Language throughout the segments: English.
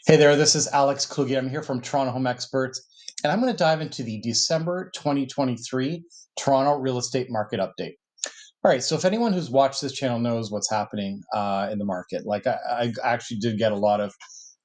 Hey there, this is Alex Kluge. I'm here from Toronto Home Experts, and I'm going to dive into the December 2023 Toronto real estate market update. All right, so if anyone who's watched this channel knows what's happening in the market, I actually did get a lot of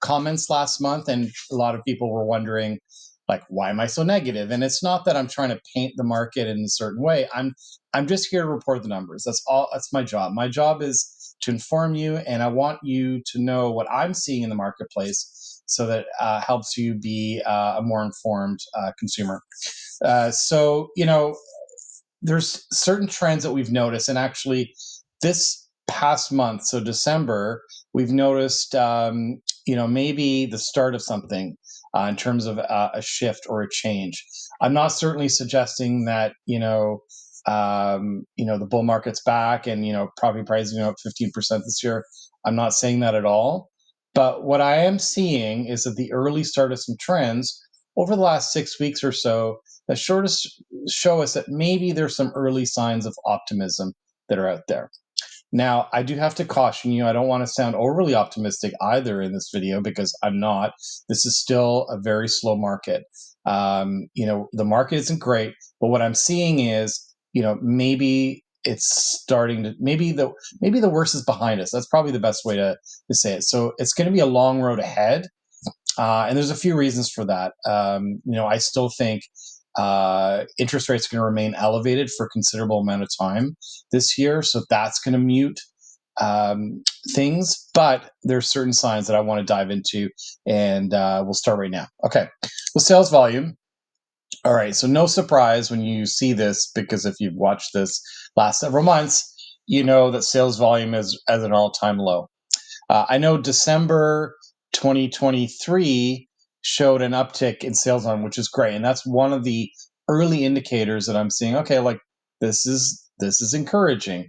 comments last month, and a lot of people were wondering, like, why am I so negative? And it's not that I'm trying to paint the market in a certain way. I'm just here to report the numbers. That's all. That's my job. My job is to inform you, and I want you to know what I'm seeing in the marketplace, so that helps you be a more informed consumer. There's certain trends that we've noticed, and actually, this past month, so December, we've noticed, maybe the start of something in terms of a shift or a change. I'm not certainly suggesting that the bull market's back and property prices up 15% this year. I'm not saying that at all. But what I am seeing is that the early start of some trends over the last 6 weeks or so that show us that maybe there's some early signs of optimism that are out there. Now, I do have to caution you, I don't want to sound overly optimistic either in this video because I'm not. This is still a very slow market. The market isn't great, but what I'm seeing is, maybe it's starting to maybe the worst is behind us. That's probably the best way to say it. So it's going to be a long road ahead. And there's a few reasons for that. I still think interest rates are going to remain elevated for a considerable amount of time this year. So that's going to mute things. But there's certain signs that I want to dive into, and we'll start right now. Okay. Well, sales volume. All right. So no surprise when you see this, because if you've watched this last several months, you know that sales volume is at an all-time low. I know December 2023 showed an uptick in sales volume, which is great, and that's one of the early indicators that I'm seeing. Okay, like this is encouraging.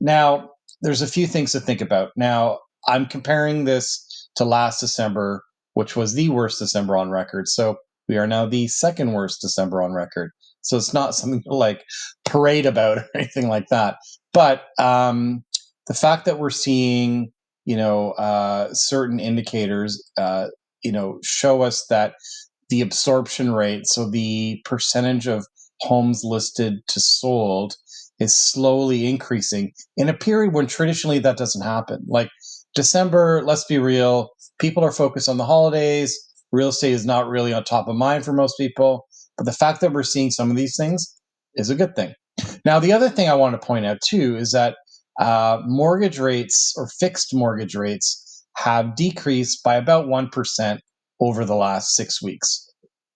Now, there's a few things to think about. Now, I'm comparing this to last December, which was the worst December on record. So we are now the second worst December on record. So it's not something to like parade about or anything like that. But the fact that we're seeing certain indicators, show us that the absorption rate, so the percentage of homes listed to sold, is slowly increasing in a period when traditionally that doesn't happen. Like December, let's be real, people are focused on the holidays. Real estate is not really on top of mind for most people. But the fact that we're seeing some of these things is a good thing. Now, the other thing I want to point out too is that mortgage rates or fixed mortgage rates have decreased by about 1% over the last 6 weeks.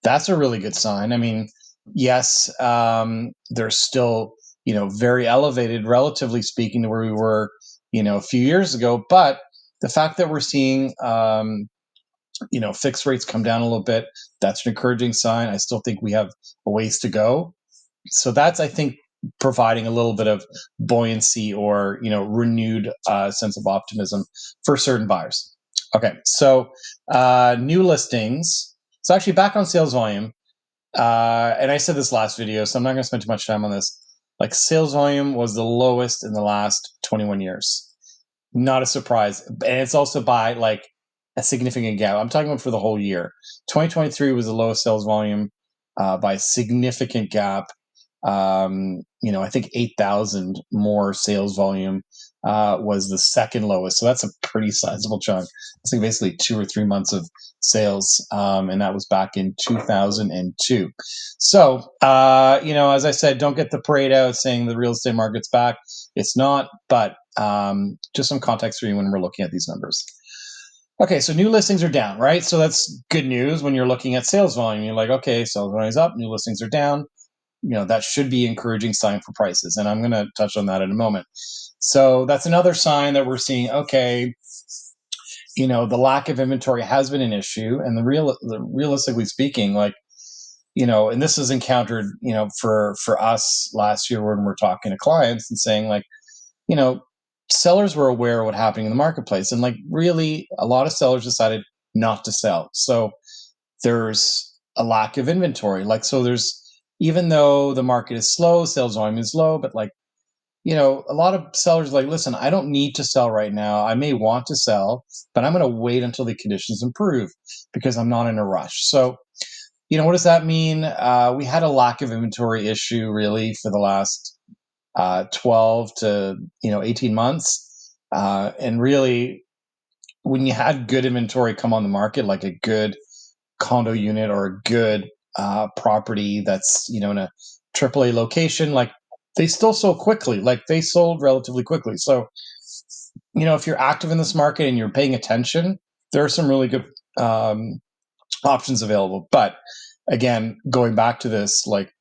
That's a really good sign. I mean, yes, they're still, very elevated, relatively speaking, to where we were, a few years ago. But the fact that we're seeing, fixed rates come down a little bit, that's an encouraging sign. I still think we have a ways to go. So that's, I think, providing a little bit of buoyancy or renewed sense of optimism for certain buyers. Okay, so new listings. So actually, back on sales volume, and I said this last video, so I'm not going to spend too much time on this. Like, sales volume was the lowest in the last 21 years. Not a surprise, and it's also by like a significant gap. I'm talking about for the whole year. 2023 was the lowest sales volume by a significant gap. I think 8,000 more sales volume was the second lowest. So that's a pretty sizable chunk. It's like basically 2 or 3 months of sales. And that was back in 2002. So, as I said, don't get the parade out saying the real estate market's back. It's not, but just some context for you when we're looking at these numbers. Okay, so new listings are down, right? So that's good news when you're looking at sales volume. You're like, okay, sales volume is up, new listings are down. That should be encouraging sign for prices, and I'm going to touch on that in a moment. So that's another sign that we're seeing, okay, the lack of inventory has been an issue, and realistically speaking, like, and this is encountered, for us last year when we're talking to clients and saying, like, sellers were aware of what happening in the marketplace, and like really a lot of sellers decided not to sell. So there's a lack of inventory. Like, so there's, even though the market is slow, sales volume is low, but like a lot of sellers are like, listen, I don't need to sell right now. I may want to sell, but I'm going to wait until the conditions improve because I'm not in a rush. So, what does that mean? We had a lack of inventory issue really for the last 12 to 18 months, and really, when you had good inventory come on the market, like a good condo unit or a good property that's in a AAA location, like they still sold quickly. Like they sold relatively quickly. So if you're active in this market and you're paying attention, there are some really good options available. But again, going back to this, like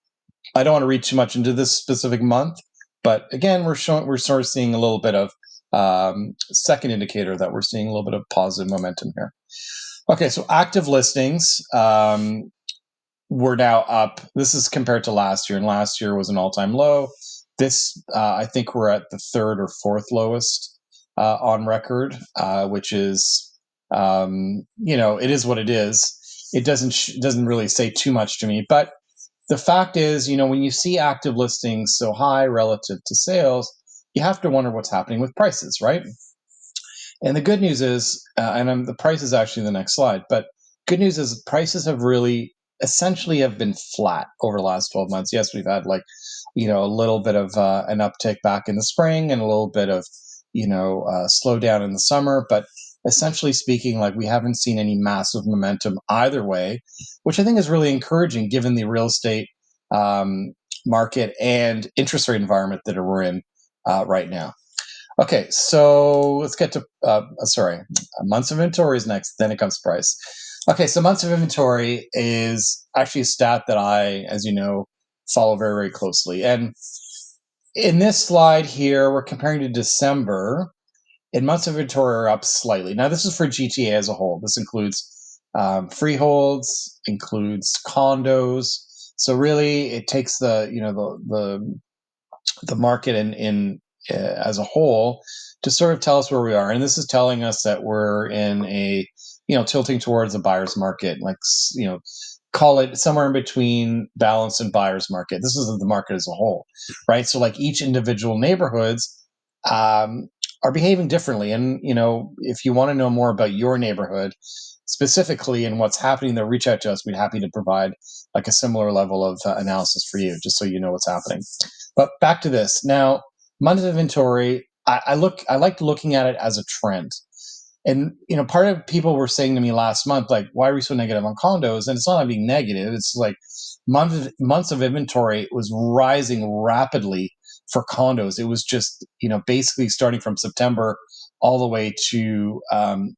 I don't want to read too much into this specific month, but again, we're sort of seeing a little bit of second indicator that we're seeing a little bit of positive momentum here. Okay, so active listings, we're now up. This is compared to last year, and last year was an all-time low. This, I think, we're at the third or fourth lowest on record, which is, it is what it is. It doesn't really say too much to me, but the fact is, when you see active listings so high relative to sales, you have to wonder what's happening with prices, right? And the good news is, the price is actually the next slide, but good news is prices have really essentially have been flat over the last 12 months. Yes, we've had a little bit of an uptick back in the spring and a little bit of, slowdown in the summer, but essentially speaking, like we haven't seen any massive momentum either way, which I think is really encouraging given the real estate market and interest rate environment that we're in right now. Okay, so let's get to months of inventory is next. Then it comes price. Okay, so months of inventory is actually a stat that I, as you know, follow very, very closely. And in this slide here, we're comparing to December, and months of inventory are up slightly. Now, this is for GTA as a whole. This includes freeholds, includes condos. So really, it takes the market in as a whole to sort of tell us where we are. And this is telling us that we're in a, tilting towards a buyer's market, like, call it somewhere in between balanced and buyer's market. This is the market as a whole, right? So like each individual neighborhoods are behaving differently. And, if you want to know more about your neighborhood specifically and what's happening there, reach out to us. We'd be happy to provide like a similar level of analysis for you, just so you know what's happening. But back to this now, month of inventory. I like looking at it as a trend. And part of people were saying to me last month, like, why are we so negative on condos? And it's not being negative. It's like months of inventory was rising rapidly for condos. It was just basically starting from September all the way to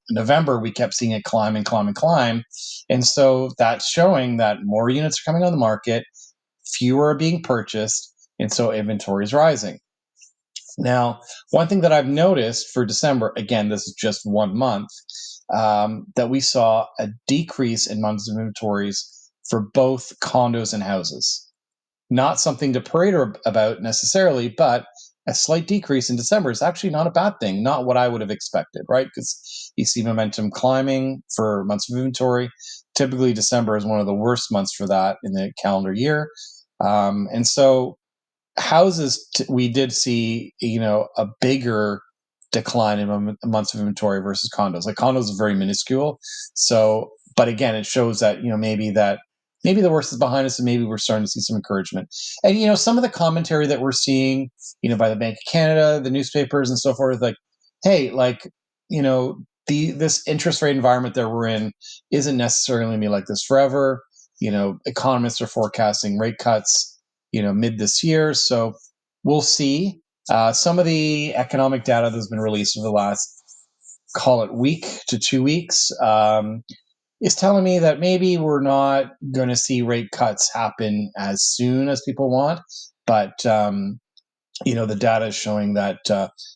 November. We kept seeing it climb and climb and climb, and so that's showing that more units are coming on the market, fewer are being purchased, and so inventory is rising. Now, one thing that I've noticed for December, again, this is just 1 month, that we saw a decrease in months of inventories for both condos and houses. Not something to parade about necessarily, but a slight decrease in December is actually not a bad thing. Not what I would have expected, right? Because you see momentum climbing for months of inventory. Typically, December is one of the worst months for that in the calendar year. And so houses, we did see a bigger decline in months of inventory versus condos. Like condos are very minuscule. So, but again, it shows that maybe the worst is behind us, and maybe we're starting to see some encouragement. And some of the commentary that we're seeing, by the Bank of Canada, the newspapers, and so forth, like, hey, like this interest rate environment that we're in isn't necessarily going to be like this forever. Economists are forecasting rate cuts mid this year. So we'll see. Some of the economic data that's been released over the last, call it week to 2 weeks, is telling me that maybe we're not going to see rate cuts happen as soon as people want. But, the data is showing that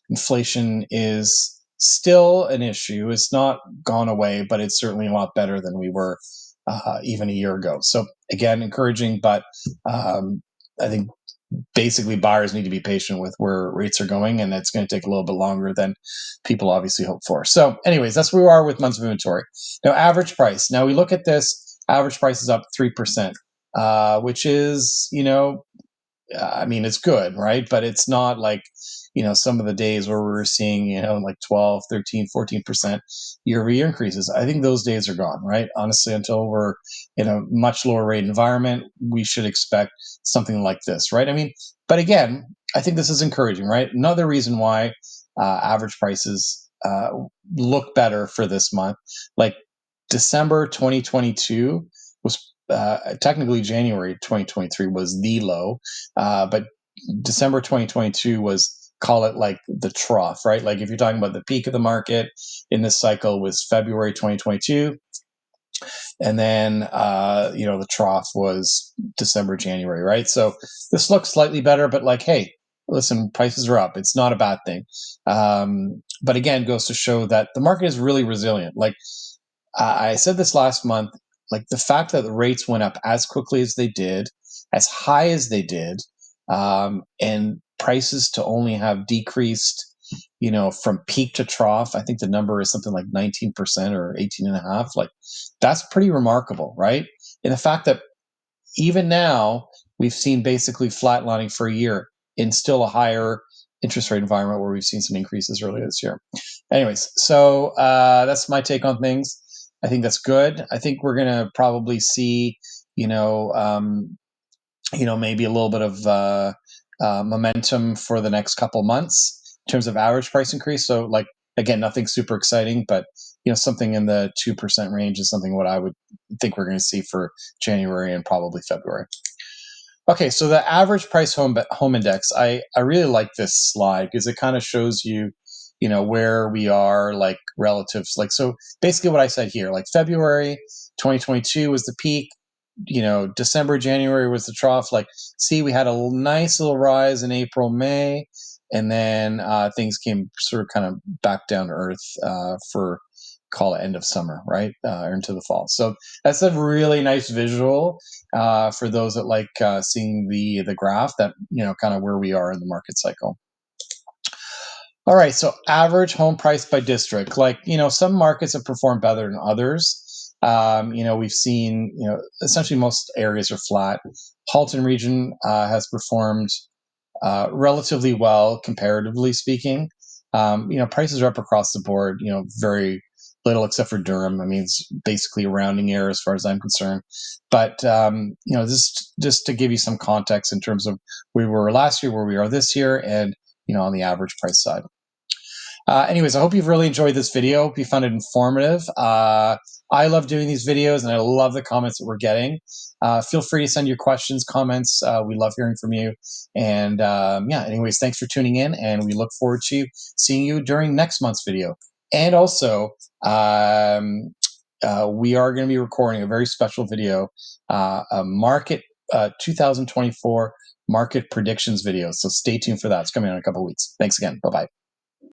inflation is still an issue. It's not gone away, but it's certainly a lot better than we were even a year ago. So again, encouraging, but I think basically buyers need to be patient with where rates are going, and it's going to take a little bit longer than people obviously hope for. So anyways, that's where we are with months of inventory. Now, average price. Now we look at this, average price is up 3%, which is, I mean, it's good, right? But it's not like, some of the days where we were seeing, like 12, 13, 14% year-over-year increases. I think those days are gone, right? Honestly, until we're in a much lower rate environment, we should expect something like this, right? I mean, but again, I think this is encouraging, right? Another reason why average prices look better for this month, like December 2022 was technically January 2023 was the low, but December 2022 was, call it like the trough, right? Like if you're talking about the peak of the market in this cycle was February 2022, and then the trough was December, January, right? So this looks slightly better, but like, hey, listen, prices are up. It's not a bad thing. But again, goes to show that the market is really resilient. Like I said this last month, like the fact that the rates went up as quickly as they did, as high as they did, and prices to only have decreased, from peak to trough. I think the number is something like 19% or 18 and a half. Like that's pretty remarkable, right? And the fact that even now we've seen basically flatlining for a year in still a higher interest rate environment where we've seen some increases earlier this year. Anyways, so that's my take on things. I think that's good. I think we're going to probably see, you know, um, maybe a little bit of momentum for the next couple months in terms of average price increase. So, like again, nothing super exciting, but something in the 2% range is something what I would think we're going to see for January and probably February. Okay, so the average price home index, I really like this slide because it kind of shows you, where we are like relatives. Like so, basically what I said here, like February 2022 was the peak. December, January was the trough. Like, see, we had a nice little rise in April, May, and then things came sort of kind of back down to earth for call it end of summer, right, or into the fall. So that's a really nice visual for those that like seeing the graph that kind of where we are in the market cycle. All right, so average home price by district. Like some markets have performed better than others. We've seen essentially most areas are flat. Halton region has performed relatively well, comparatively speaking. Prices are up across the board. Very little except for Durham. I mean, it's basically a rounding error as far as I'm concerned. But just to give you some context in terms of where we were last year, where we are this year, and on the average price side. Anyways, I hope you've really enjoyed this video. Hope you found it informative. I love doing these videos, and I love the comments that we're getting. Feel free to send your questions, comments. We love hearing from you. And anyways, thanks for tuning in, and we look forward to seeing you during next month's video. And also, we are going to be recording a very special video, a market 2024 market predictions video. So stay tuned for that. It's coming in a couple of weeks. Thanks again. Bye-bye.